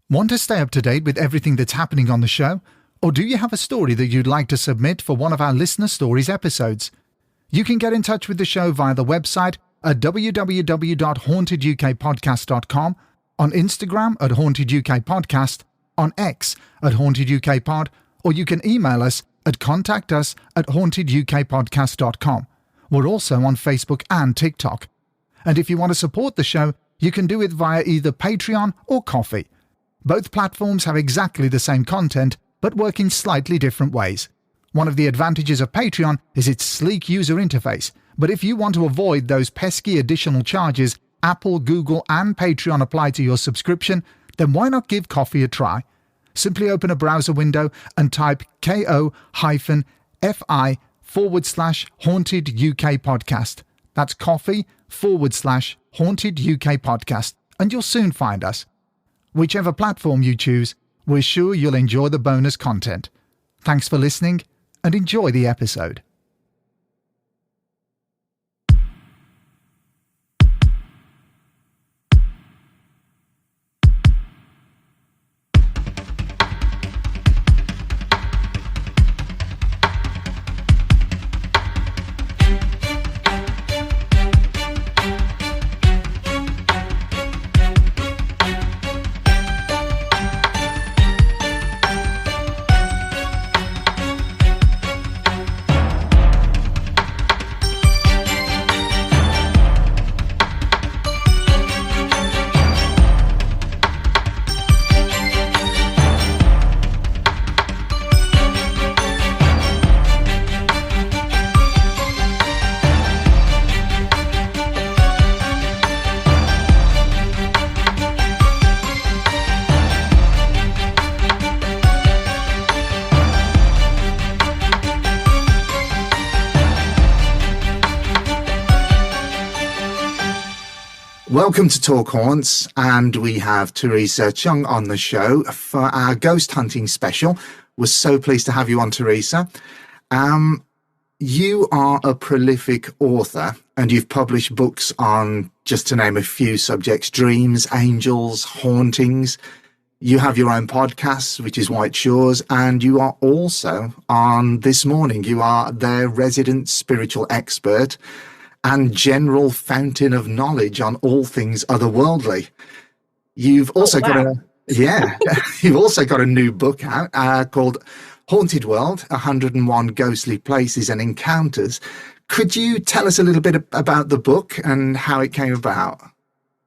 Want to stay up to date with everything that's happening on the show? Or do you have a story that you'd like to submit for one of our Listener Stories episodes? You can get in touch with the show via the website at www.hauntedukpodcast.com, on Instagram at hauntedukpodcast, on X at hauntedukpod, or you can email us at contactus@hauntedukpodcast.com. We're also on Facebook and TikTok. And if you want to support the show, you can do it via either Patreon or Ko-fi. Both platforms have exactly the same content, but work in slightly different ways. One of the advantages of Patreon is its sleek user interface, but if you want to avoid those pesky additional charges Apple, Google, and Patreon apply to your subscription, then why not give Ko-fi a try? Simply open a browser window and type ko-fi/Haunted UK Podcast. That's Ko-fi/Haunted UK Podcast, and you'll soon find us. Whichever platform you choose, we're sure you'll enjoy the bonus content. Thanks for listening, and enjoy the episode. Welcome to Talk Haunts, and we have Theresa Cheung on the show for our ghost hunting special. We're so pleased to have you on, Theresa. You are a prolific author, and you've published books on, just to name a few subjects, dreams, angels, hauntings. You have your own podcast, which is White Shores, and you are also on This Morning. You are their resident spiritual expert and general fountain of knowledge on all things otherworldly. You've also you've also got a new book out called Haunted World, 101 Ghostly Places and Encounters. Could you tell us a little bit about the book and how it came about?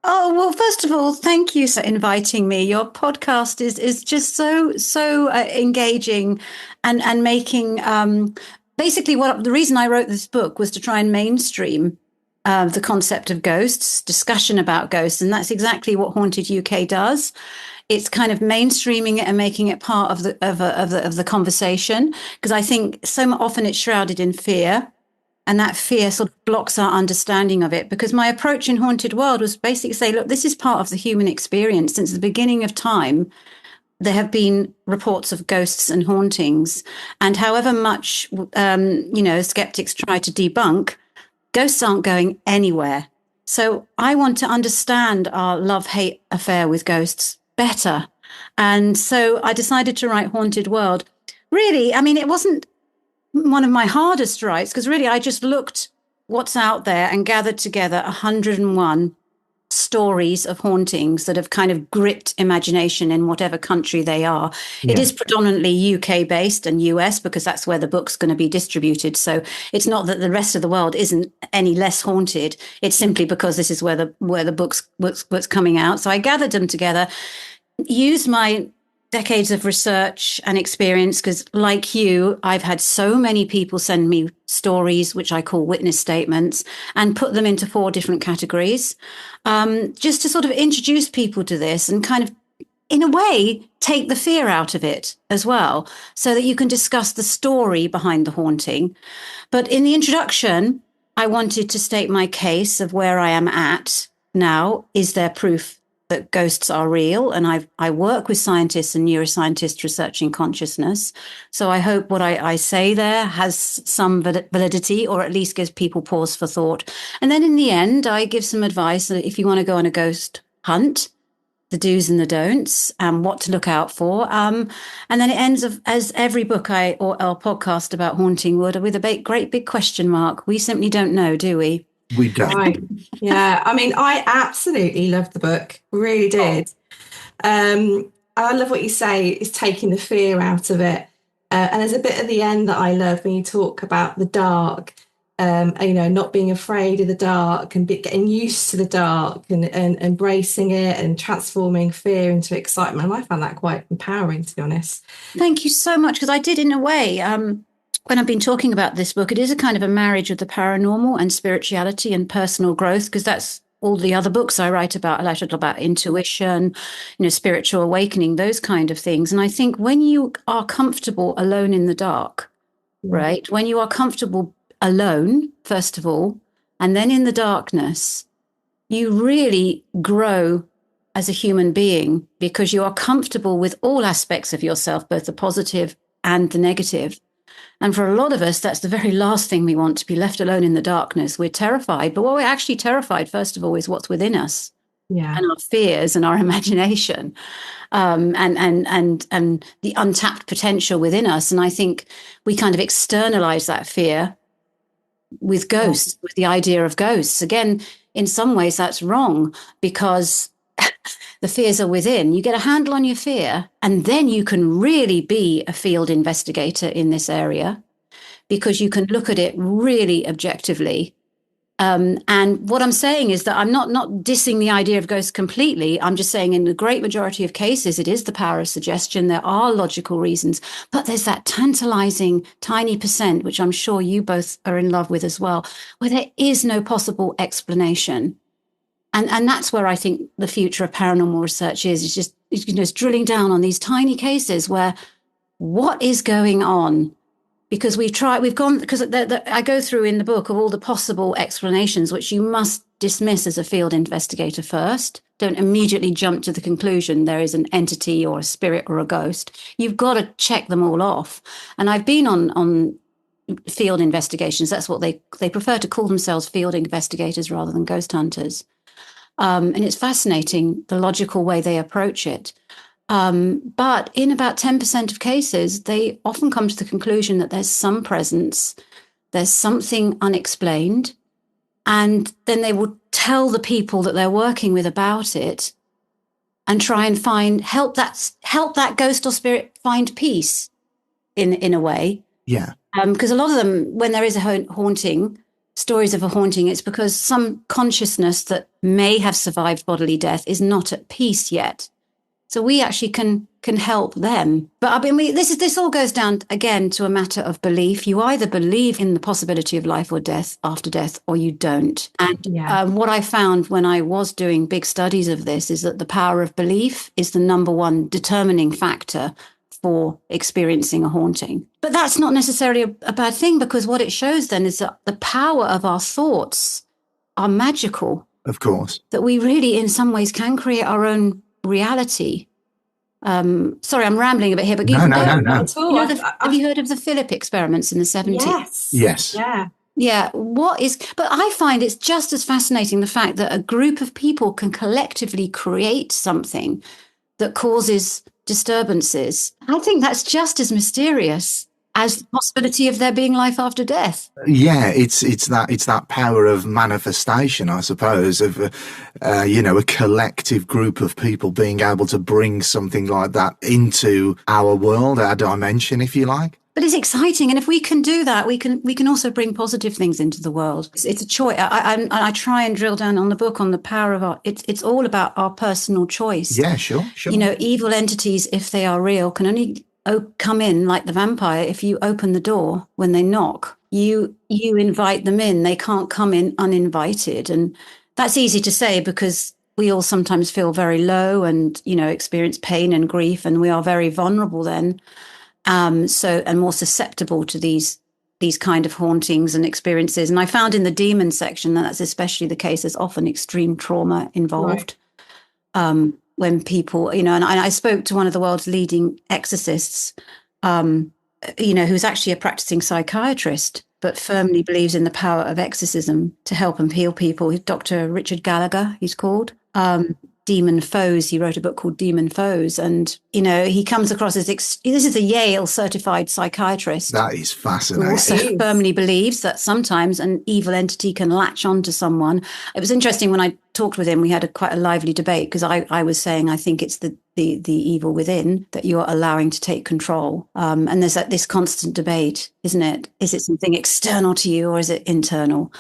Oh, well, first of all, thank you for inviting me. Your podcast is just so engaging and making basically, the reason I wrote this book was to try and mainstream the concept of ghosts, discussion about ghosts, and that's exactly what Haunted UK does. It's kind of mainstreaming it and making it part of the conversation, because I think so often it's shrouded in fear, and that fear sort of blocks our understanding of it. Because my approach in Haunted World was basically say, look, this is part of the human experience. Since the beginning of time, there have been reports of ghosts and hauntings, and however much skeptics try to debunk, ghosts aren't going anywhere. So I want to understand our love-hate affair with ghosts better, and so I decided to write Haunted World. Really, I mean, it wasn't one of my hardest writes, because really I just looked what's out there and gathered together 101 stories of hauntings that have kind of gripped imagination in whatever country they are. Yeah. It is predominantly UK based and US, because that's where the book's going to be distributed. So it's not that the rest of the world isn't any less haunted. It's simply because this is where the book's coming out. So I gathered them together, used my decades of research and experience, because like you, I've had so many people send me stories, which I call witness statements, and put them into 4 different categories, just to sort of introduce people to this and kind of, in a way, take the fear out of it as well, so that you can discuss the story behind the haunting. But in the introduction, I wanted to state my case of where I am at now. Is there proof that ghosts are real? And I work with scientists and neuroscientists researching consciousness. So I hope what I say there has some validity, or at least gives people pause for thought. And then in the end, I give some advice that if you want to go on a ghost hunt, the do's and the don'ts and what to look out for. And then it ends as every book or podcast about haunting would, with a great big question mark. We simply don't know, do we? We don't. Right. Yeah. I mean, I absolutely loved the book. Really did. I love what you say is taking the fear out of it. And there's a bit at the end that I love when you talk about the dark. Not being afraid of the dark and getting used to the dark and embracing it and transforming fear into excitement. And I found that quite empowering, to be honest. Thank you so much, because I did, in a way, when I've been talking about this book, it is a kind of a marriage of the paranormal and spirituality and personal growth, because that's all the other books I write about. I write about intuition, spiritual awakening, those kind of things. And I think when you are comfortable alone in the dark, right, when you are comfortable alone, first of all, and then in the darkness, you really grow as a human being, because you are comfortable with all aspects of yourself, both the positive and the negative. And for a lot of us, that's the very last thing we want, to be left alone in the darkness. We're terrified. But what we're actually terrified, first of all, is what's within us. Yeah. And our fears and our imagination, and the untapped potential within us. And I think we kind of externalize that fear with ghosts, with the idea of ghosts. Again, in some ways that's wrong, because the fears are within. You get a handle on your fear, and then you can really be a field investigator in this area, because you can look at it really objectively. And what I'm saying is that I'm not dissing the idea of ghosts completely. I'm just saying in the great majority of cases, it is the power of suggestion. There are logical reasons, but there's that tantalizing tiny percent, which I'm sure you both are in love with as well, where there is no possible explanation. And that's where I think the future of paranormal research is. It's just, it's drilling down on these tiny cases where what is going on? Because I go through in the book of all the possible explanations, which you must dismiss as a field investigator first. Don't immediately jump to the conclusion there is an entity or a spirit or a ghost. You've got to check them all off. And I've been on field investigations. That's what they prefer to call themselves, field investigators rather than ghost hunters. And it's fascinating, the logical way they approach it. But in about 10% of cases, they often come to the conclusion that there's some presence, there's something unexplained, and then they will tell the people that they're working with about it and try and help that ghost or spirit find peace in a way. Yeah. Because a lot of them, when there is a haunting, stories of a haunting, it's because some consciousness that may have survived bodily death is not at peace yet. So we actually can help them. But I mean, this all goes down again to a matter of belief. You either believe in the possibility of life or death after death, or you don't. And what I found when I was doing big studies of this is that the power of belief is the number one determining factor for experiencing a haunting. But that's not necessarily a bad thing, because what it shows then is that the power of our thoughts are magical. Of course. That we really, in some ways, can create our own reality. Sorry, I'm rambling a bit here, but no. Have you heard of the Philip experiments in the 70s? Yes. Yeah. But I find it's just as fascinating, the fact that a group of people can collectively create something that causes disturbances. I think that's just as mysterious as the possibility of there being life after death. Yeah, it's that power of manifestation, I suppose, of a collective group of people being able to bring something like that into our world, our dimension, if you like. But it's exciting, and if we can do that, we can also bring positive things into the world. It's a choice. I try and drill down on the book on the power of it's all about our personal choice. Yeah, sure. Evil entities, if they are real, can only come in like the vampire if you open the door when they knock. You invite them in. They can't come in uninvited. And that's easy to say because we all sometimes feel very low and, experience pain and grief, and we are very vulnerable then. And more susceptible to these kind of hauntings and experiences. And I found in the demon section that that's especially the case. There's often extreme trauma involved. Right. When people, and I spoke to one of the world's leading exorcists, who's actually a practicing psychiatrist, but firmly believes in the power of exorcism to help and heal people. Dr. Richard Gallagher, he's called. demon foes. He wrote a book called Demon Foes. And, you know, he comes across as, this is a Yale certified psychiatrist. That is fascinating. Who also firmly believes that sometimes an evil entity can latch onto someone. It was interesting when I talked with him, we had quite a lively debate, because I was saying I think it's the evil within that you're allowing to take control. And there's this constant debate, isn't it? Is it something external to you or is it internal?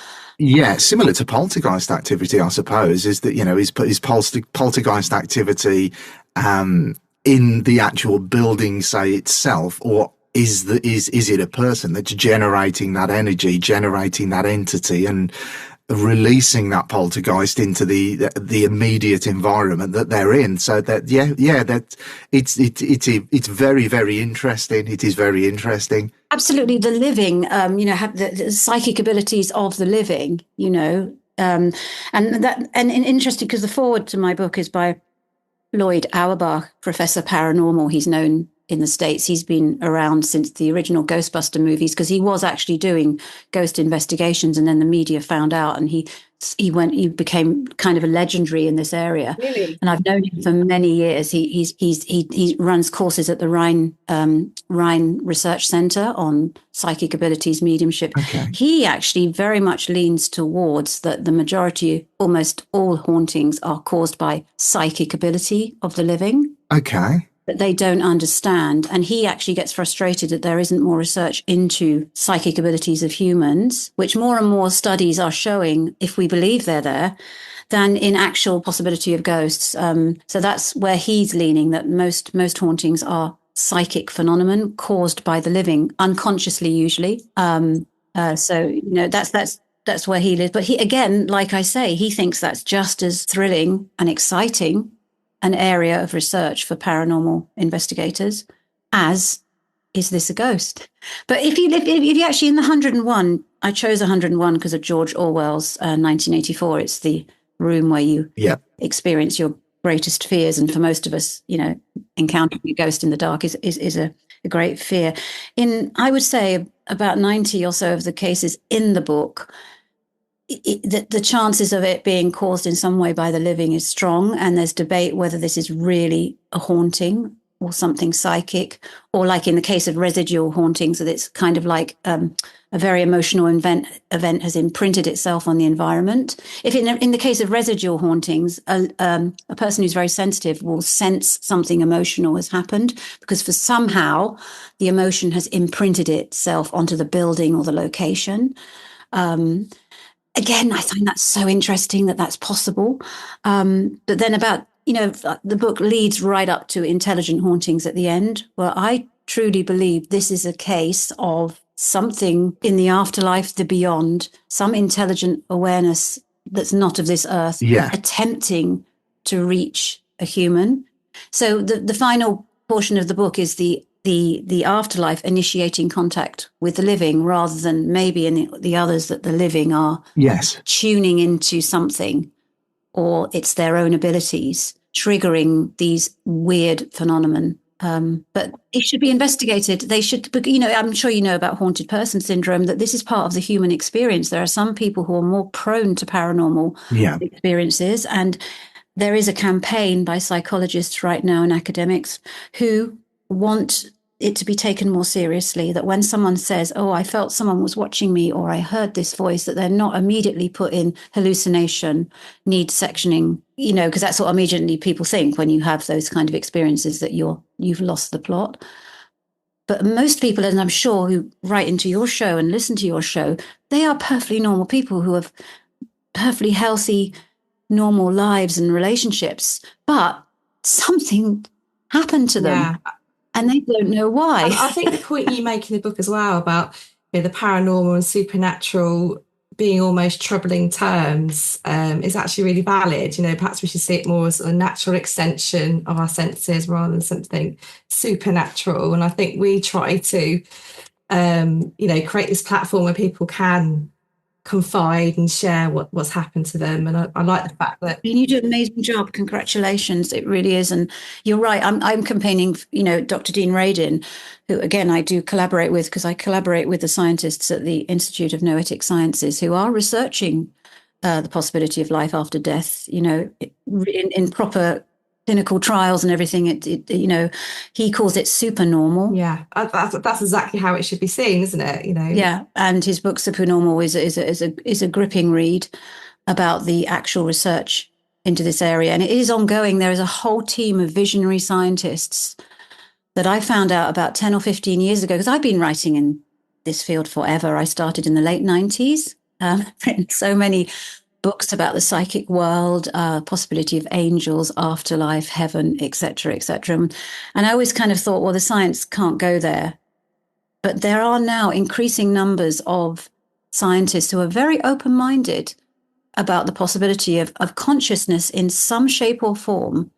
Yeah, similar to poltergeist activity, I suppose, is that, you know, is poltergeist activity in the actual building, say, itself, or is it a person that's generating that energy, generating that entity, and releasing that poltergeist into the immediate environment that they're in? So that that it's very, very interesting. It is very interesting. Absolutely, the living, you know, have the psychic abilities of the living, you know, and interesting, because the foreword to my book is by Lloyd Auerbach, Professor Paranormal. He's known in the States. He's been around since the original Ghostbuster movies, because he was actually doing ghost investigations, and then the media found out, and he became kind of a legendary in this area. Really? And I've known him for many years. He runs courses at the Rhine Research Center on psychic abilities, mediumship. Okay. He actually very much leans towards that the majority, almost all hauntings, are caused by psychic ability of the living. Okay. That they don't understand. And he actually gets frustrated that there isn't more research into psychic abilities of humans, which more and more studies are showing, if we believe they're there, than in actual possibility of ghosts. So that's where he's leaning, that most hauntings are psychic phenomenon caused by the living, unconsciously usually. So, you know, that's where he lives. But he, again, like I say, he thinks that's just as thrilling and exciting an area of research for paranormal investigators as is this a ghost. But if you actually, in the 101, I chose 101 because of George Orwell's 1984. It's the room where you experience your greatest fears, and for most of us, you know, encountering a ghost in the dark is a great fear. In, I would say, about 90 or so of the cases in the book, the chances of it being caused in some way by the living is strong, and there's debate whether this is really a haunting or something psychic, or like in the case of residual hauntings, that it's kind of like a very emotional event has imprinted itself on the environment. If in the case of residual hauntings, a person who's very sensitive will sense something emotional has happened, because for somehow the emotion has imprinted itself onto the building or the location. Again, I find that so interesting that that's possible. But then about, you know, the book leads right up to intelligent hauntings at the end, where I truly believe this is a case of something in the afterlife, the beyond, some intelligent awareness that's not of this earth, attempting to reach a human. So the final portion of the book is the afterlife initiating contact with the living, rather than maybe in the others that the living are tuning into something, or it's their own abilities triggering these weird phenomenon. But it should be investigated. They should, you know, I'm sure you know about haunted person syndrome, that this is part of the human experience. There are some people who are more prone to paranormal experiences, and there is a campaign by psychologists right now and academics who want it to be taken more seriously, that when someone says, oh, I felt someone was watching me, or I heard this voice, that they're not immediately put in hallucination, need sectioning, you know, because that's what immediately people think when you have those kind of experiences, that you've lost the plot. But most people, and I'm sure, who write into your show and listen to your show, they are perfectly normal people who have perfectly healthy, normal lives and relationships, but something happened to them. Yeah. And they don't know why. I think the point you make in the book as well about, you know, the paranormal and supernatural being almost troubling terms is actually really valid. You know, perhaps we should see it more as a natural extension of our senses rather than something supernatural. And I think we try to, you know, create this platform where people can confide and share what's happened to them. And I like the fact that you do an amazing job. Congratulations. It really is. And you're right. I'm campaigning, you know, Dr. Dean Radin, who, again, I do collaborate with, because I collaborate with the scientists at the Institute of Noetic Sciences who are researching the possibility of life after death, in proper clinical trials and everything. He calls it supernormal. Yeah, that's exactly how it should be seen, isn't it? Yeah, and his book Supernormal is a gripping read about the actual research into this area, and it is ongoing. There is a whole team of visionary scientists that I found out about 10 or 15 years ago, because I've been writing in this field forever. I started in the late 90s, written so many books about the psychic world, possibility of angels, afterlife, heaven, etc., etc. And I always kind of thought, well, the science can't go there. But there are now increasing numbers of scientists who are very open-minded about the possibility of consciousness in some shape or form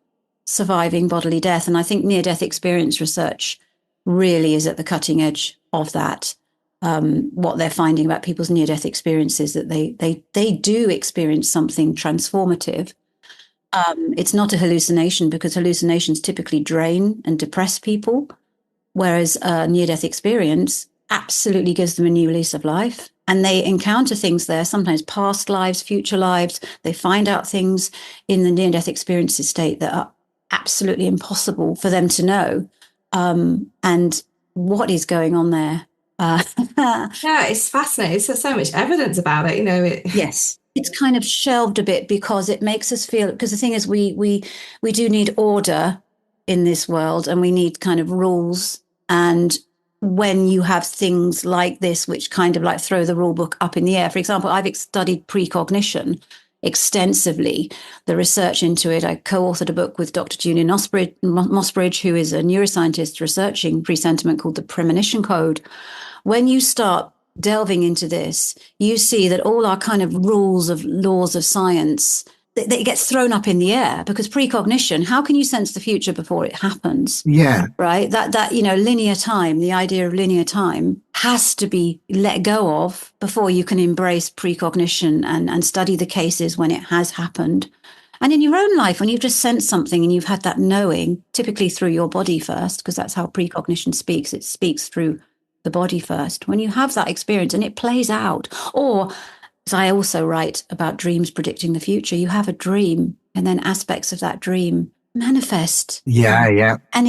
surviving bodily death. And I think near-death experience research really is at the cutting edge of that. What they're finding about people's near-death experiences, that they do experience something transformative. It's not a hallucination, because hallucinations typically drain and depress people, whereas a near-death experience absolutely gives them a new lease of life. And they encounter things there, sometimes past lives, future lives. They find out things in the near-death experiences state that are absolutely impossible for them to know. And what is going on there? Yeah, it's fascinating. There's so much evidence about it, Yes, it's kind of shelved a bit because it makes us feel, because the thing is, we do need order in this world, and we need kind of rules. And when you have things like this, which kind of like throw the rule book up in the air, for example, I've studied precognition extensively, the research into it. I co-authored a book with Dr. Julian Mossbridge, who is a neuroscientist researching presentiment, called the Premonition Code. When you start delving into this, you see that all our kind of laws of science, it gets thrown up in the air, because precognition, how can you sense the future before it happens? Yeah. Right? That linear time, the idea of linear time has to be let go of before you can embrace precognition and study the cases when it has happened. And in your own life, when you've just sensed something and you've had that knowing, typically through your body first, because that's how precognition speaks. It speaks through the body first. When you have that experience and it plays out, or as I also write about dreams predicting the future, you have a dream and then aspects of that dream manifest. Yeah. And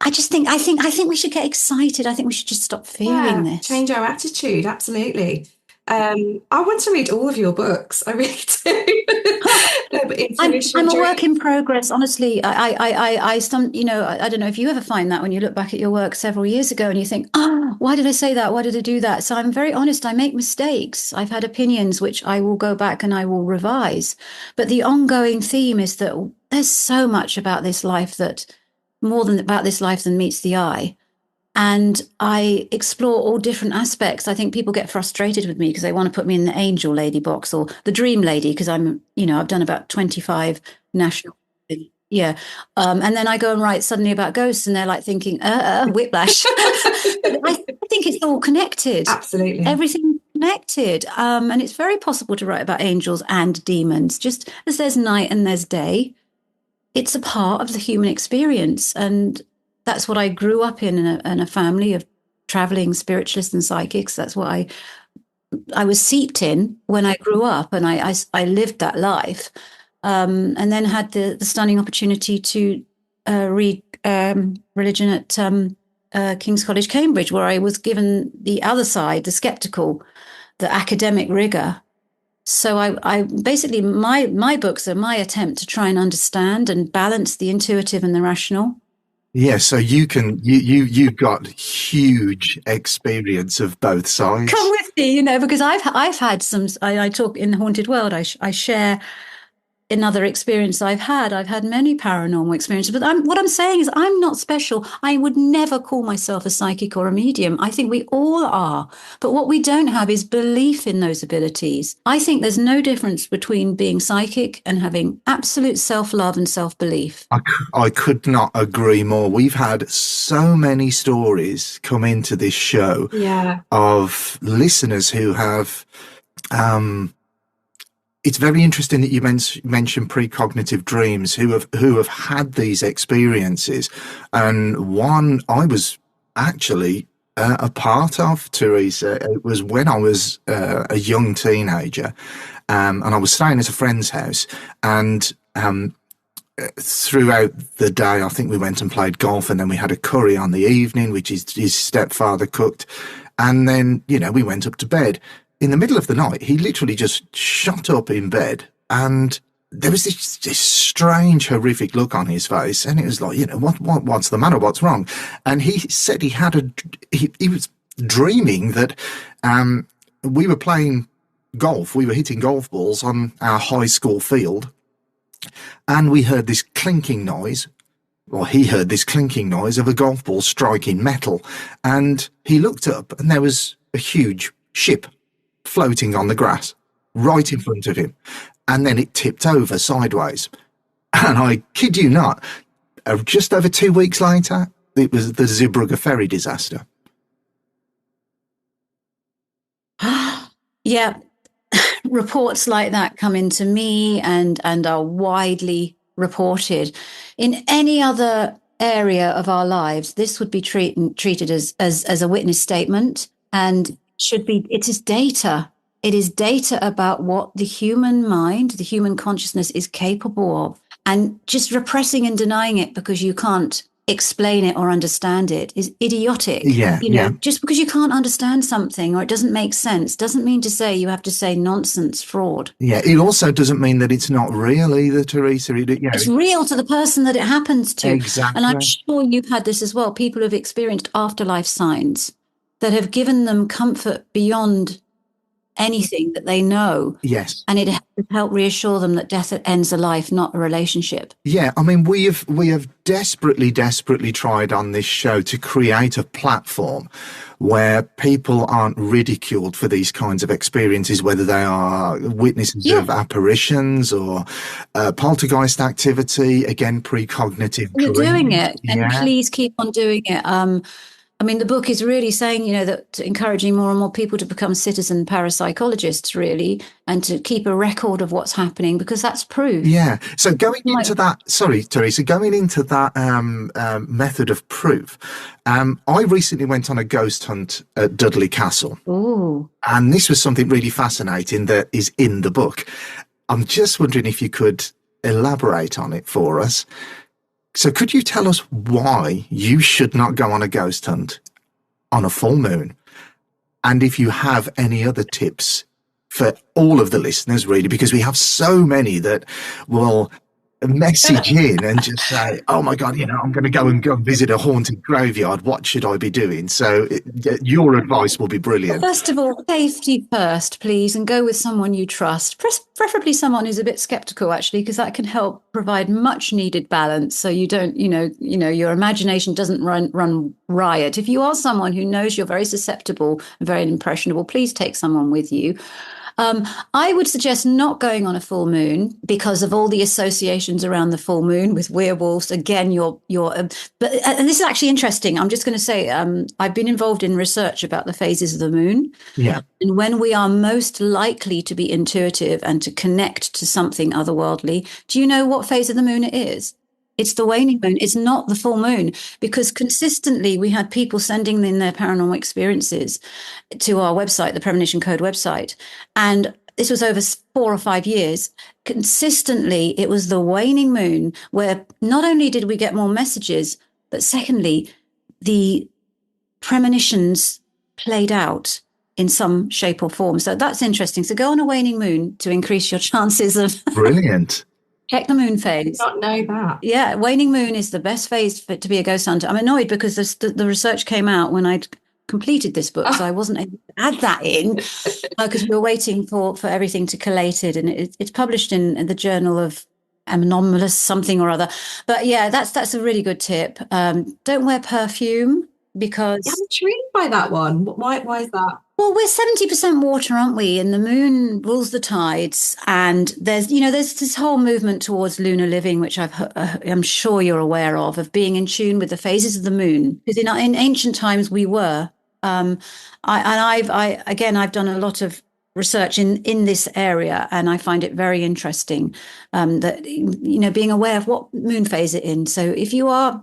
I think we should get excited. I think we should just stop fearing this. Change our attitude. Absolutely. I want to read all of your books. I really do. I'm a work in progress. Honestly, I don't know if you ever find that when you look back at your work several years ago and you think, why did I say that? Why did I do that? So I'm very honest. I make mistakes. I've had opinions which I will go back and I will revise. But the ongoing theme is that there's so much about this life, that more than about this life than meets the eye. And I explore all different aspects. I think people get frustrated with me because they want to put me in the angel lady box or the dream lady, because I've done about 25 national. Yeah. And then I go and write suddenly about ghosts and they're like thinking, whiplash. But I think it's all connected. Absolutely. Everything connected. And it's very possible to write about angels and demons, just as there's night and there's day. It's a part of the human experience. And that's what I grew up in a family of traveling spiritualists and psychics. That's what I was seeped in when I grew up, and I lived that life, and then had the stunning opportunity to read religion at King's College, Cambridge, where I was given the other side, the skeptical, the academic rigor. So I basically, my books are my attempt to try and understand and balance the intuitive and the rational. Yeah, so you've got huge experience of both sides. Come with me, because I've had some. I talk in the Haunted World. I share another experience I've had. I've had many paranormal experiences, but what I'm saying is I'm not special. I would never call myself a psychic or a medium. I think we all are. But what we don't have is belief in those abilities. I think there's no difference between being psychic and having absolute self-love and self-belief. I could not agree more. We've had so many stories come into this show of listeners who have... It's very interesting that you mentioned precognitive dreams, who have had these experiences, and one I was actually a part of, Theresa. It was when I was a young teenager, and I was staying at a friend's house, and throughout the day, I think we went and played golf, and then we had a curry on the evening, which his stepfather cooked. And then, we went up to bed. In the middle of the night, he literally just shot up in bed, and there was this strange, horrific look on his face. And it was like, what's the matter? What's wrong? And he said he was dreaming that we were playing golf. We were hitting golf balls on our high school field. And we heard this clinking noise, or he heard this clinking noise of a golf ball striking metal. And he looked up, and there was a huge ship floating on the grass right in front of him. And then it tipped over sideways. And I kid you not, just over 2 weeks later, it was the Zeebrugge ferry disaster. Yeah. Reports like that come into me and are widely reported. In any other area of our lives, this would be treated as a witness statement, and it is data. It is data about what the human mind, the human consciousness is capable of. And just repressing and denying it because you can't explain it or understand it is idiotic. Just because you can't understand something or it doesn't make sense doesn't mean to say you have to say nonsense, fraud. Yeah, it also doesn't mean that it's not real either, Theresa. It's real to the person that it happens to. Exactly. And I'm sure you've had this as well. People have experienced afterlife signs that have given them comfort beyond anything that they know. Yes. And it has helped reassure them that death ends a life, not a relationship. Yeah, I mean, we have desperately tried on this show to create a platform where people aren't ridiculed for these kinds of experiences, whether they are witnesses of apparitions or poltergeist activity, again, precognitive You're dreams. doing it, and please keep on doing it. I mean, the book is really saying, that encouraging more and more people to become citizen parapsychologists, really, and to keep a record of what's happening, because that's proof. Yeah. So going into that, sorry, Theresa, going into that method of proof, I recently went on a ghost hunt at Dudley Castle. Ooh. And this was something really fascinating that is in the book. I'm just wondering if you could elaborate on it for us. So could you tell us why you should not go on a ghost hunt on a full moon? And if you have any other tips for all of the listeners, really, because we have so many that will message in and just say, oh my God, I'm going to go and visit a haunted graveyard. What should I be doing? So your advice will be brilliant. First of all, safety first, please, and go with someone you trust, preferably someone who's a bit skeptical, actually, because that can help provide much needed balance. So you don't, your imagination doesn't run riot. If you are someone who knows you're very susceptible and very impressionable, please take someone with you. I would suggest not going on a full moon because of all the associations around the full moon with werewolves. Again, and this is actually interesting. I'm just going to say, I've been involved in research about the phases of the moon. Yeah. And when we are most likely to be intuitive and to connect to something otherworldly, do you know what phase of the moon it is? It's the waning moon. It's not the full moon, because consistently we had people sending in their paranormal experiences to our website, the Premonition Code website. And this was over 4 or 5 years. Consistently, it was the waning moon where not only did we get more messages, but secondly, the premonitions played out in some shape or form. So that's interesting. So go on a waning moon to increase your chances of... Brilliant. Check the moon phase. I did not know that. Yeah, waning moon is the best phase to be a ghost hunter. I'm annoyed because the research came out when I'd completed this book, so I wasn't able to add that in because we were waiting for everything to collate it, and it's published in the Journal of Anomalous something or other. But yeah, that's a really good tip. Don't wear perfume because... I'm intrigued by that one. Why is that? Well, we're 70% water, aren't we? And the moon rules the tides. And there's this whole movement towards lunar living, which I'm sure you're aware of being in tune with the phases of the moon. Because in ancient times we were. I've done a lot of research in this area, and I find it very interesting that being aware of what moon phase it in. So if you are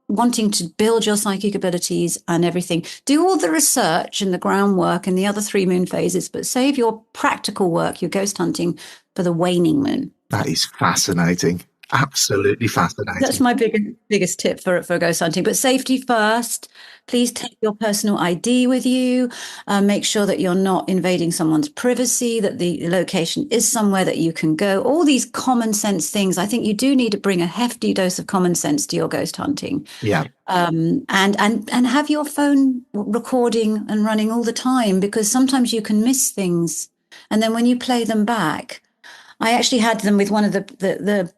wanting to build your psychic abilities and everything, do all the research and the groundwork and the other 3 moon phases, but save your practical work, your ghost hunting, for the waning moon. That is fascinating. Absolutely fascinating. That's my biggest tip for ghost hunting. But safety first. Please take your personal ID with you. Make sure that you're not invading someone's privacy, that the location is somewhere that you can go. All these common sense things. I think you do need to bring a hefty dose of common sense to your ghost hunting. Yeah. And have your phone recording and running all the time, because sometimes you can miss things. And then when you play them back, I actually had them with one of the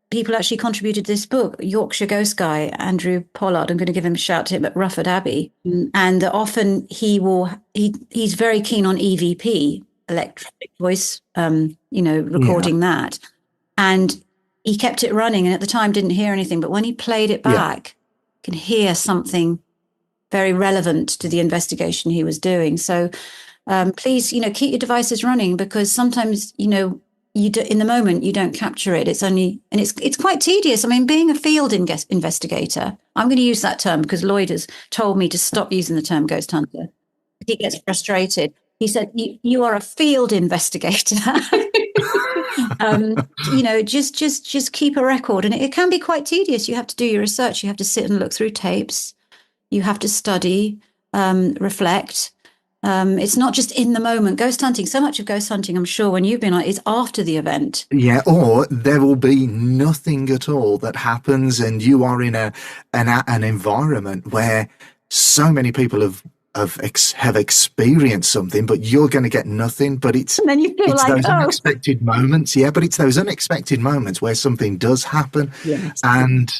people actually contributed this book, Yorkshire Ghost Guy, Andrew Pollard. I'm going to give him a shout to him at Rufford Abbey. And often he's very keen on EVP, electronic voice, recording that. And he kept it running, and at the time didn't hear anything. But when he played it back, you can hear something very relevant to the investigation he was doing. So please, keep your devices running, because sometimes, in the moment you don't capture it. It's quite tedious. I mean, being a field investigator, I'm going to use that term because Lloyd has told me to stop using the term ghost hunter. He gets frustrated. He said, "You are a field investigator." Just keep a record, and it can be quite tedious. You have to do your research. You have to sit and look through tapes. You have to study, reflect. It's not just in the moment. Ghost hunting, so much of ghost hunting, I'm sure, when you've been on, is after the event. Yeah, or there will be nothing at all that happens, and you are in an environment where so many people have experienced something, but you're going to get nothing. But it's those unexpected moments. Yeah, but it's those unexpected moments where something does happen. Yes. And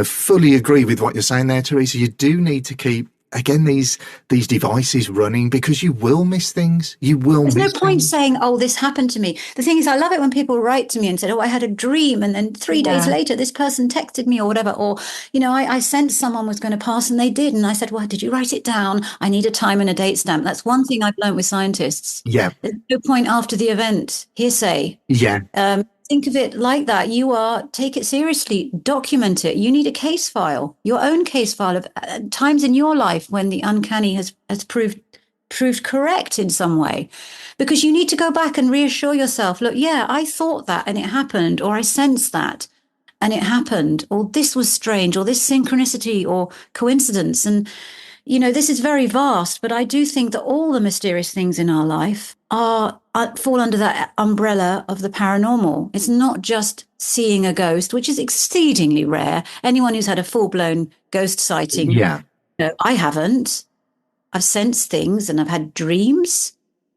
fully agree with what you're saying there, Theresa. You do need to keep, again, these devices running, because you will miss things. There's no point saying, "Oh, this happened to me." The thing is, I love it when people write to me and said, "Oh, I had a dream, and then 3 days later, this person texted me," or whatever. Or, I sensed someone was going to pass and they did. And I said, "Well, did you write it down? I need a time and a date stamp." That's one thing I've learned with scientists. Yeah. There's no point after the event, hearsay. Yeah. Think of it like that. Take it seriously, document it. You need a case file, your own case file of times in your life when the uncanny has proved correct in some way, because you need to go back and reassure yourself, look, I thought that and it happened, or I sensed that and it happened, or this was strange, or this synchronicity or coincidence. And, this is very vast, but I do think that all the mysterious things in our life fall under that umbrella of the paranormal. It's not just seeing a ghost, which is exceedingly rare. Anyone who's had a full-blown ghost sighting, I haven't. I've sensed things, and I've had dreams,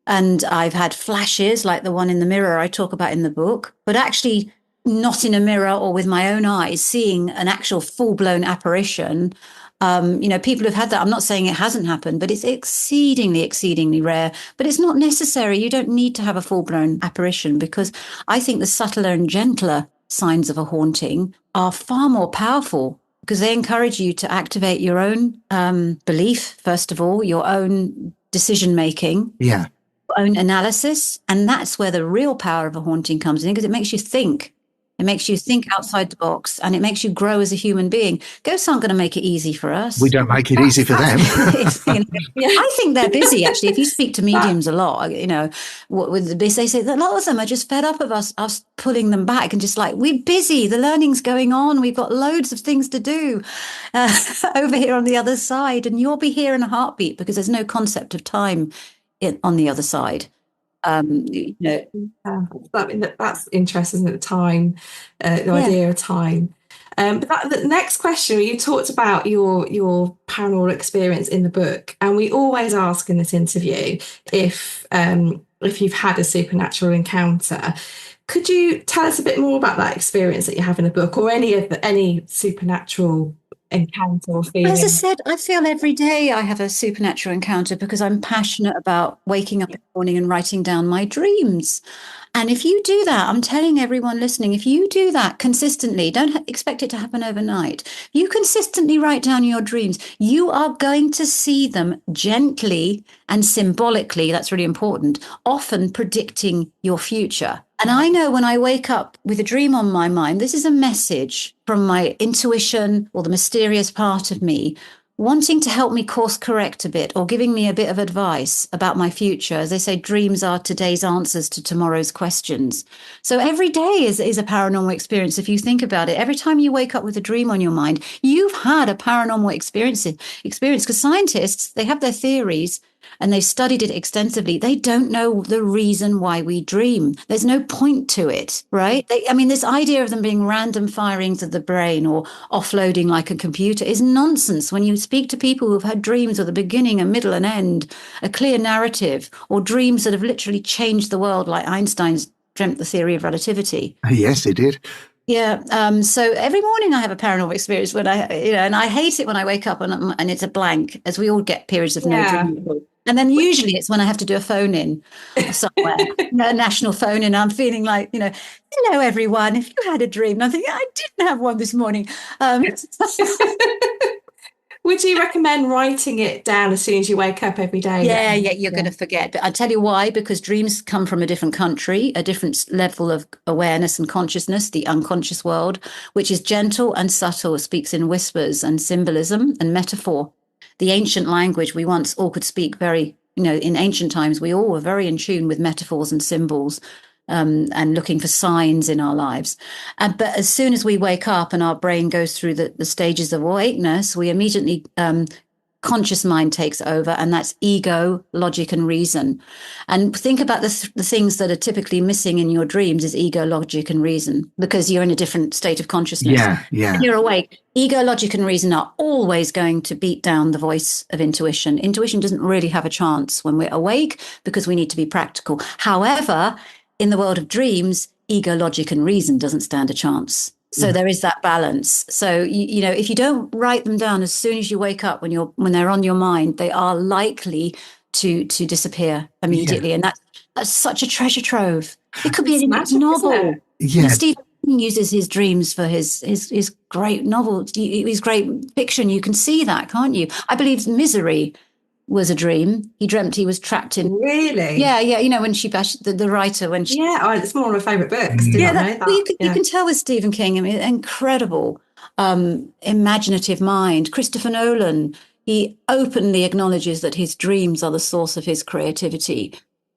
and I've had flashes like the one in the mirror I talk about in the book, but actually not in a mirror or with my own eyes, seeing an actual full-blown apparition. People have had that. I'm not saying it hasn't happened, but it's exceedingly, exceedingly rare. But it's not necessary. You don't need to have a full-blown apparition, because I think the subtler and gentler signs of a haunting are far more powerful, because they encourage you to activate your own belief, first of all, your own decision-making, your own analysis. And that's where the real power of a haunting comes in, because it makes you think. It makes you think outside the box, and it makes you grow as a human being. Ghosts aren't going to make it easy for us. We don't make it easy for them. I think they're busy, actually. If you speak to mediums a lot, they say that a lot of them are just fed up of us pulling them back, and just like, we're busy. The learning's going on. We've got loads of things to do over here on the other side, and you'll be here in a heartbeat, because there's no concept of time on the other side. That's interesting, isn't it? Time, the idea of time. But the next question, you talked about your paranormal experience in the book, and we always ask in this interview if you've had a supernatural encounter. Could you tell us a bit more about that experience that you have in the book, or any supernatural encounter or feeling? As I said, I feel every day I have a supernatural encounter, because I'm passionate about waking up in the morning and writing down my dreams. And if you do that, I'm telling everyone listening, if you do that consistently, don't expect it to happen overnight. You consistently write down your dreams, you are going to see them gently and symbolically, that's really important, often predicting your future. And I know when I wake up with a dream on my mind, this is a message from my intuition or the mysterious part of me wanting to help me course correct a bit or giving me a bit of advice about my future. As they say, dreams are today's answers to tomorrow's questions. So every day is a paranormal experience. If you think about it, every time you wake up with a dream on your mind, you've had a paranormal experience because scientists, they have their theories and they've studied it extensively. They don't know the reason why we dream. There's no point to it, right? This idea of them being random firings of the brain or offloading like a computer is nonsense. When you speak to people who've had dreams with a beginning, a middle, and end, a clear narrative, or dreams that have literally changed the world, like Einstein's dreamt the theory of relativity. Yes, he did. Yeah. So every morning I have a paranormal experience when and I hate it when I wake up and it's a blank, as we all get periods of no dream. And then usually it's when I have to do a phone in somewhere, a national phone in. I'm feeling like, hello, everyone. If you had a dream, and I'm thinking, I didn't have one this morning. Would you recommend writing it down as soon as you wake up every day? Yeah, you're going to forget. But I'll tell you why, because dreams come from a different country, a different level of awareness and consciousness, the unconscious world, which is gentle and subtle, speaks in whispers and symbolism and metaphor. The ancient language we once all could speak very, in ancient times, we all were very in tune with metaphors and symbols. And looking for signs in our lives. But as soon as we wake up and our brain goes through the stages of awakeness, we immediately, conscious mind takes over, and that's ego, logic, and reason. And think about the things that are typically missing in your dreams is ego, logic, and reason, because you're in a different state of consciousness. Yeah. When you're awake, ego, logic, and reason are always going to beat down the voice of intuition. Intuition doesn't really have a chance when we're awake because we need to be practical. However, in the world of dreams, ego, logic, and reason doesn't stand a chance. So there is that balance. So, if you don't write them down as soon as you wake up, when they're on your mind, they are likely to disappear immediately. Yeah. And that's such a treasure trove. It could be a novel. Yeah. Stephen King uses his dreams for his great novels, his great fiction. You can see that, can't you? I believe Misery was a dream. He dreamt he was trapped in. Really? Yeah. When she bashed the writer, when she. Yeah, it's one of my favourite books. You can tell with Stephen King. Incredible, imaginative mind. Christopher Nolan. He openly acknowledges that his dreams are the source of his creativity.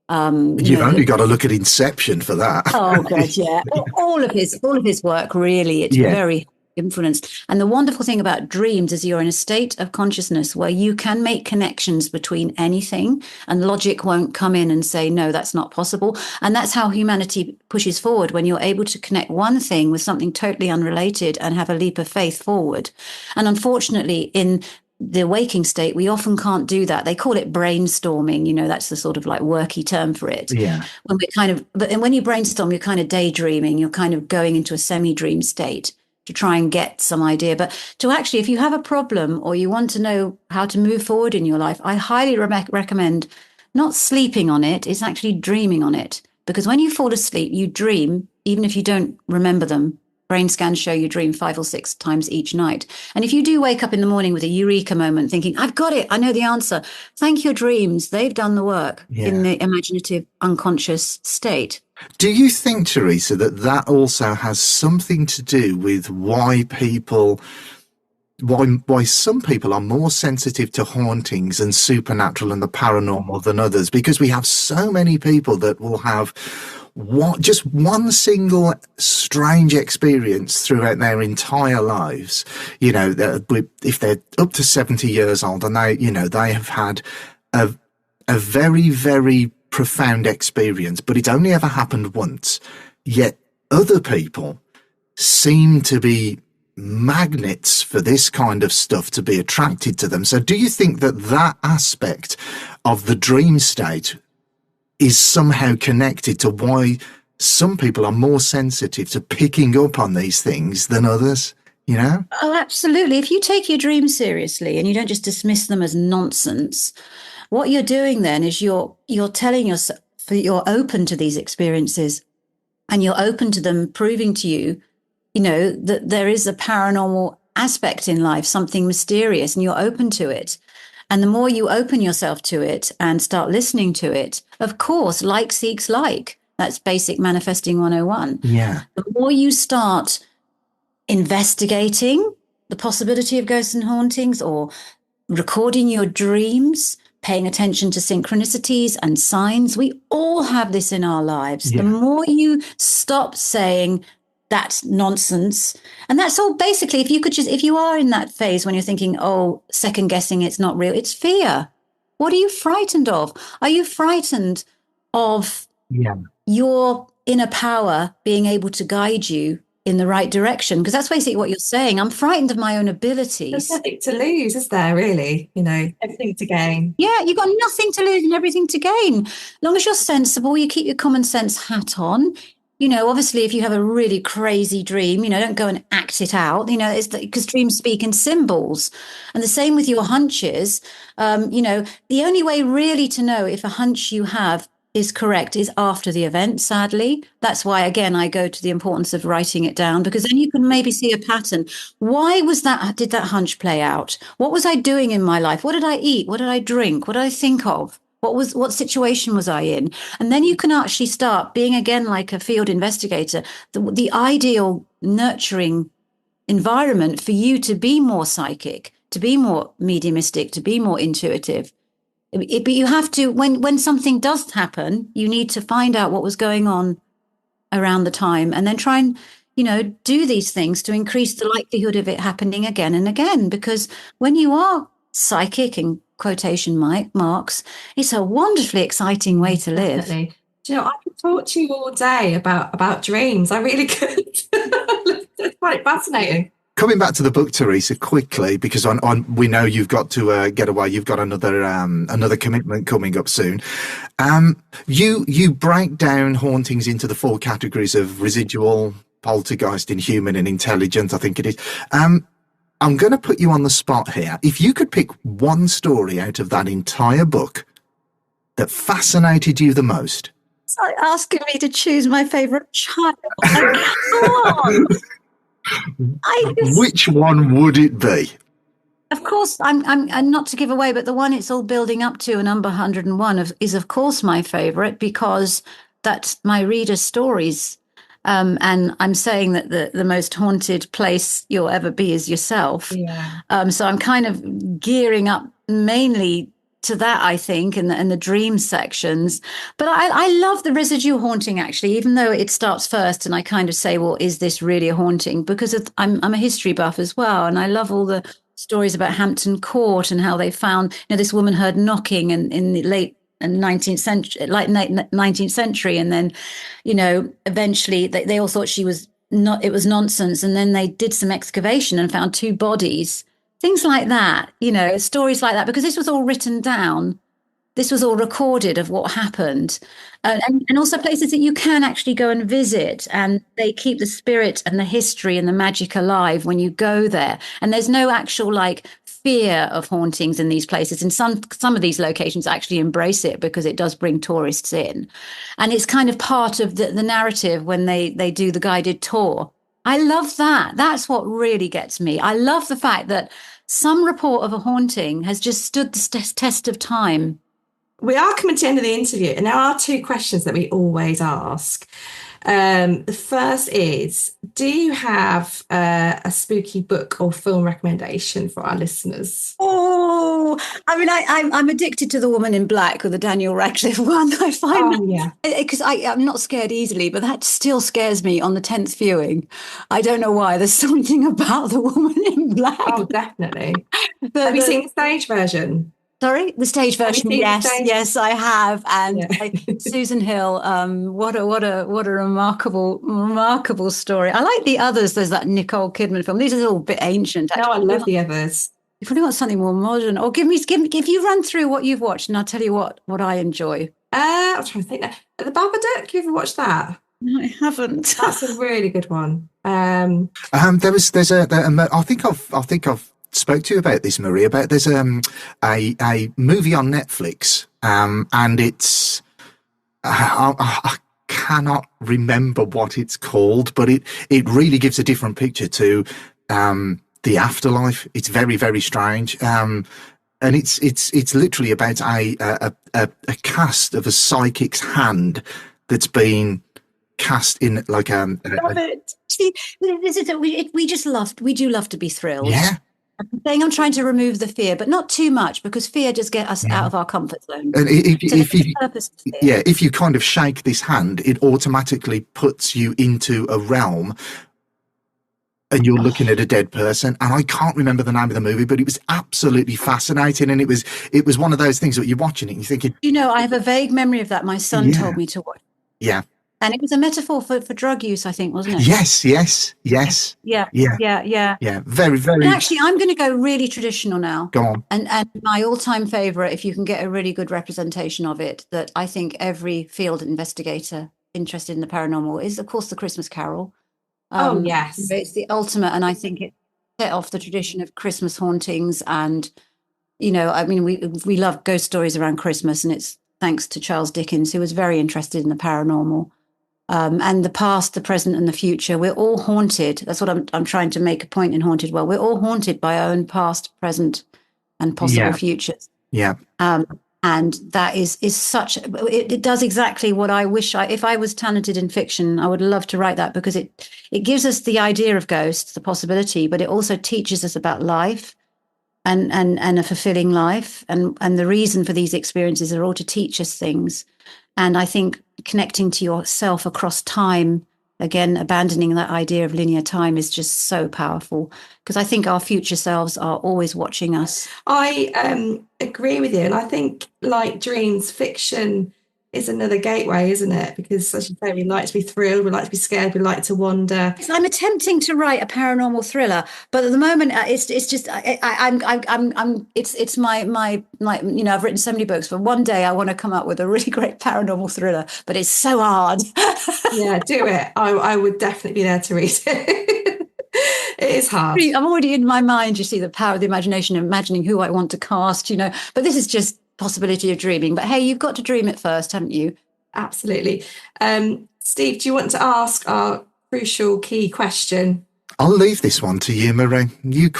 You've only got to look at Inception for that. Oh God, yeah. all of his work, really. It's very influenced. And the wonderful thing about dreams is you're in a state of consciousness where you can make connections between anything, and logic won't come in and say, no, that's not possible. And that's how humanity pushes forward, when you're able to connect one thing with something totally unrelated and have a leap of faith forward. And unfortunately, in the waking state, we often can't do that. They call it brainstorming. That's the sort of like worky term for it. Yeah. But when you brainstorm, you're kind of daydreaming. You're kind of going into a semi-dream state to try and get some idea. But to actually, if you have a problem or you want to know how to move forward in your life, I highly recommend not sleeping on it. It's actually dreaming on it. Because when you fall asleep, you dream, even if you don't remember them. Brain scans show you dream 5 or 6 times each night. And if you do wake up in the morning with a eureka moment thinking, I've got it, I know the answer, thank your dreams. They've done the work in the imaginative unconscious state. Do you think, Theresa, that also has something to do with why some people are more sensitive to hauntings and supernatural and the paranormal than others? Because we have so many people that will have just one single strange experience throughout their entire lives. If they're up to 70 years old and they have had a very, very profound experience, but it only ever happened once. Yet other people seem to be magnets for this kind of stuff, to be attracted to them. So do you think that aspect of the dream state is somehow connected to why some people are more sensitive to picking up on these things than others? Oh, absolutely. If you take your dreams seriously and you don't just dismiss them as nonsense, what you're doing then is you're telling yourself you're open to these experiences, and you're open to them proving to you, that there is a paranormal aspect in life, something mysterious, and you're open to it. And the more you open yourself to it and start listening to it, of course, like seeks like. That's basic manifesting 101. Yeah. The more you start investigating the possibility of ghosts and hauntings, or recording your dreams, paying attention to synchronicities and signs, we all have this in our lives. Yeah. The more you stop saying that's nonsense, and that's all basically, if you are in that phase when you're thinking, oh, second guessing, it's not real, it's fear. What are you frightened of? Are you frightened of your inner power being able to guide you in the right direction? Because that's basically what you're saying. I'm frightened of my own abilities. There's nothing to lose, is there, really? Everything to gain. Yeah, you've got nothing to lose and everything to gain. As long as you're sensible, you keep your common sense hat on. Obviously, if you have a really crazy dream, don't go and act it out. It's because dreams speak in symbols. And the same with your hunches. The only way really to know if a hunch you have is correct is after the event, sadly. That's why, again, I go to the importance of writing it down, because then you can maybe see a pattern. Why did that hunch play out? What was I doing in my life? What did I eat? What did I drink? What did I think of? What situation was I in? And then you can actually start being, again, like a field investigator, the ideal nurturing environment for you to be more psychic, to be more mediumistic, to be more intuitive. But you have to, when something does happen, you need to find out what was going on around the time, and then try and, do these things to increase the likelihood of it happening again and again. Because when you are psychic, in quotation marks, it's a wonderfully exciting way to live. Definitely. I could talk to you all day about dreams. I really could. It's quite fascinating. Coming back to the book, Theresa, quickly, because we know you've got to get away. You've got another commitment coming up soon. You break down hauntings into the 4 categories of residual, poltergeist, inhuman, and intelligent, I think it is. I'm going to put you on the spot here. If you could pick one story out of that entire book that fascinated you the most. It's like asking me to choose my favourite child. I can't. Which one would it be? Of course, I'm not to give away, but the one it's all building up to, number 101, is of course my favourite, because that's my readers' stories. And I'm saying that the most haunted place you'll ever be is yourself. Yeah. So I'm kind of gearing up mainly to that, I think, in the dream sections. But I love the residual haunting, actually, even though it starts first. And I kind of say, well, is this really a haunting? Because I'm a history buff as well. And I love all the stories about Hampton Court and how they found, this woman heard knocking in the late 19th century, and then eventually they all thought it was nonsense, and then they did some excavation and found 2 bodies, things like that, stories like that, because this was all written down, this was all recorded of what happened, and also places that you can actually go and visit, and they keep the spirit and the history and the magic alive when you go there. And there's no actual fear of hauntings in these places. And some of these locations actually embrace it, because it does bring tourists in, and it's kind of part of the narrative when they do the guided tour. I love that. That's what really gets me. I love the fact that some report of a haunting has just stood the test of time. We are coming to the end of the interview, and there are 2 questions that we always ask. The first is, do you have a spooky book or film recommendation for our listeners? Oh, I mean, I'm addicted to The Woman in Black, or the Daniel Radcliffe one. I find because I'm not scared easily, but that still scares me on the 10th viewing. I don't know why. There's something about The Woman in Black. Oh, definitely. Have you seen the stage version? Sorry, the stage version. Yes, I have. And Susan Hill, what a remarkable story. I like the others. There's that Nicole Kidman film. These are all a bit ancient. No, I love the others. You've probably got something more modern. Or give me, if you run through what you've watched, and I'll tell you what I enjoy. I'm trying to think. The Babadook. You ever watched that? No, I haven't. That's a really good one. There's I think I've spoke to you about this, Marie, there's a movie on Netflix, and it's I cannot remember what it's called, but it really gives a different picture to the afterlife. It's very, very strange, and it's literally about a cast of a psychic's hand that's been cast in like Love it. See, this is we do love to be thrilled. yeah. I'm saying I'm trying to remove the fear, but not too much, because fear just gets us out of our comfort zone. And So there's a purpose to fear. yeah, if you kind of shake this hand, it automatically puts you into a realm and you're looking at a dead person. And I can't remember the name of the movie, but it was absolutely fascinating. And it was one of those things that you're watching it and you're thinking, You know, I have a vague memory of that. My son Yeah. told me to watch. yeah, And it was a metaphor for drug use, I think, wasn't it? yes. Yeah. Very, very. And actually, I'm going to go really traditional now. Go on. And my all-time favorite, if you can get a really good representation of it, that I think every field investigator interested in the paranormal is, of course, the Christmas Carol. Oh, yes. It's the ultimate, and I think it set off the tradition of Christmas hauntings. And, you know, I mean, we love ghost stories around Christmas, and it's thanks to Charles Dickens, who was very interested in the paranormal. And the past, the present, and the future, we're all haunted. That's what I'm trying to make a point in Haunted World. We're all haunted by our own past, present, and possible futures. Yeah. And that is such, it does exactly what I wish if I was talented in fiction, I would love to write that, because it gives us the idea of ghosts, the possibility, but it also teaches us about life and a fulfilling life. And the reason for these experiences are all to teach us things. And I think connecting to yourself across time, again, abandoning that idea of linear time, is just so powerful, because I think our future selves are always watching us. I agree with you. And I think, like dreams, fiction is another gateway, isn't it? Because, as you say, we like to be thrilled, we like to be scared, we like to wonder. I'm attempting to write a paranormal thriller, but at the moment, it's just it's my you know, I've written so many books, but one day I want to come up with a really great paranormal thriller, but it's so hard. Yeah, do it. I would definitely be there to read it. It is hard. I'm already in my mind, you see, the power of the imagination, imagining who I want to cast, you know, but this is just possibility of dreaming. But hey, you've got to dream it first, haven't you? Absolutely. Steve, do you want to ask our crucial key question? I'll leave this one to you, Marie. You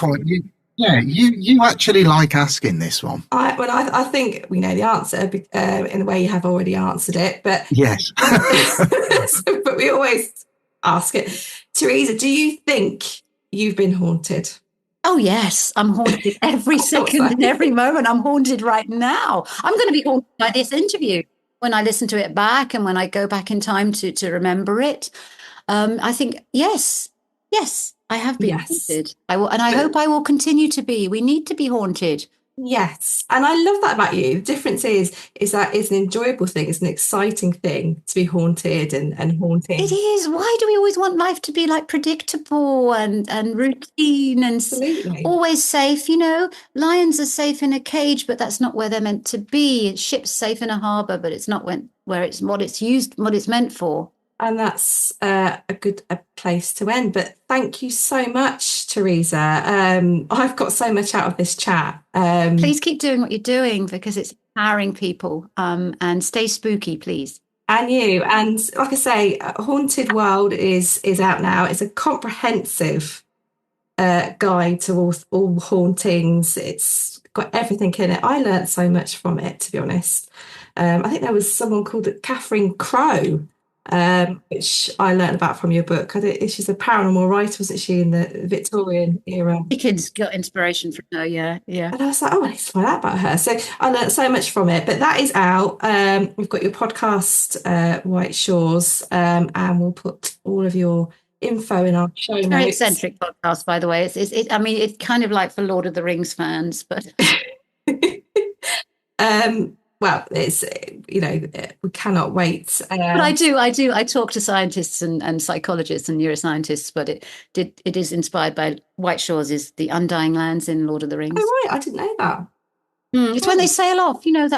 actually like asking this one. I think we know the answer in a way you have already answered it, but yes. But we always ask it. Theresa, do you think you've been haunted? Oh, yes. I'm haunted every second and every moment. I'm haunted right now. I'm going to be haunted by this interview when I listen to it back and when I go back in time to remember it. I think, yes, I have been haunted. I will, and I hope I will continue to be. We need to be haunted. Yes. And I love that about you. The difference is that it's an enjoyable thing. It's an exciting thing to be haunted and haunting. It is. Why do we always want life to be like predictable and routine and always safe? You know, lions are safe in a cage, but that's not where they're meant to be. Ships safe in a harbour, but it's not where it's what it's meant for. And that's a good place to end. But thank you so much, Theresa. I've got so much out of this chat. Please keep doing what you're doing, because it's empowering people. And stay spooky, please. And you. And like I say, Haunted World is out now. It's a comprehensive guide to all hauntings. It's got everything in it. I learned so much from it, to be honest. I think there was someone called Catherine Crowe, which I learned about from your book. She's a paranormal writer, wasn't she, in the Victorian era? Dickens got inspiration from her, yeah. And I was like, I need to find out about her. So I learned so much from it. But that is out. We've got your podcast, White Shores, and we'll put all of your info in our show notes. Very eccentric podcast, by the way. I mean, it's kind of like for Lord of the Rings fans, but well, it's, you know, we cannot wait. But I do. I talk to scientists and psychologists and neuroscientists, but it is inspired by White Shores, is the Undying Lands in Lord of the Rings. Oh, right. I didn't know that. It's when they sail off, you know,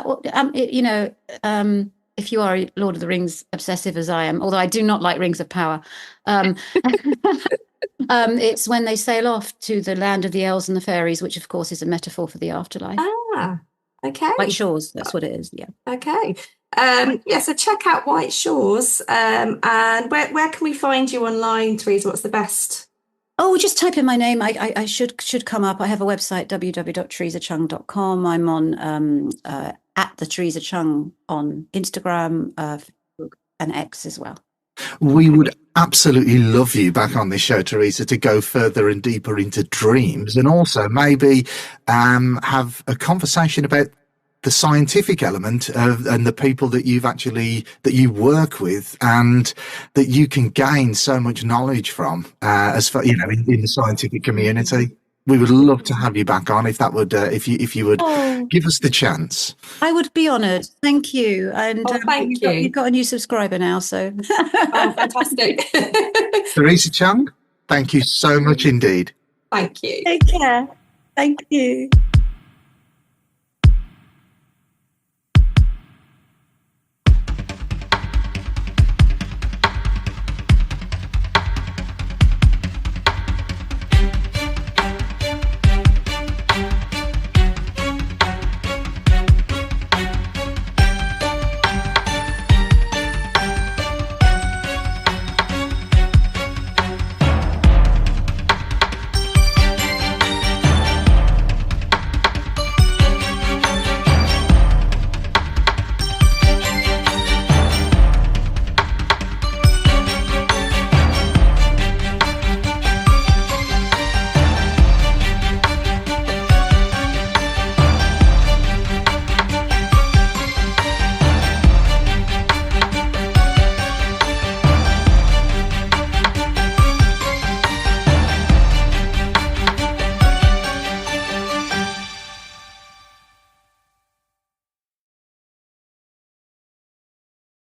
if you are a Lord of the Rings obsessive as I am, although I do not like Rings of Power, it's when they sail off to the land of the elves and the fairies, which of course is a metaphor for the afterlife. Ah, okay. White Shores, that's what it is, yeah. Okay. So check out White Shores. And where can we find you online, Theresa? What's the best? Oh, just type in my name. I should come up. I have a website, www.theresacheung.com. I'm on at the Theresa Cheung on Instagram, Facebook, and X as well. We would absolutely love you back on this show, Theresa, to go further and deeper into dreams, and also maybe have a conversation about the scientific element and the people that you work with, and that you can gain so much knowledge from, as far, in the scientific community. We would love to have you back on if that would, if you would give us the chance. I would be honoured. Thank you. And thank you. You've got a new subscriber now, so. Oh, fantastic. Theresa Cheung, thank you so much indeed. Thank you. Take care. Thank you.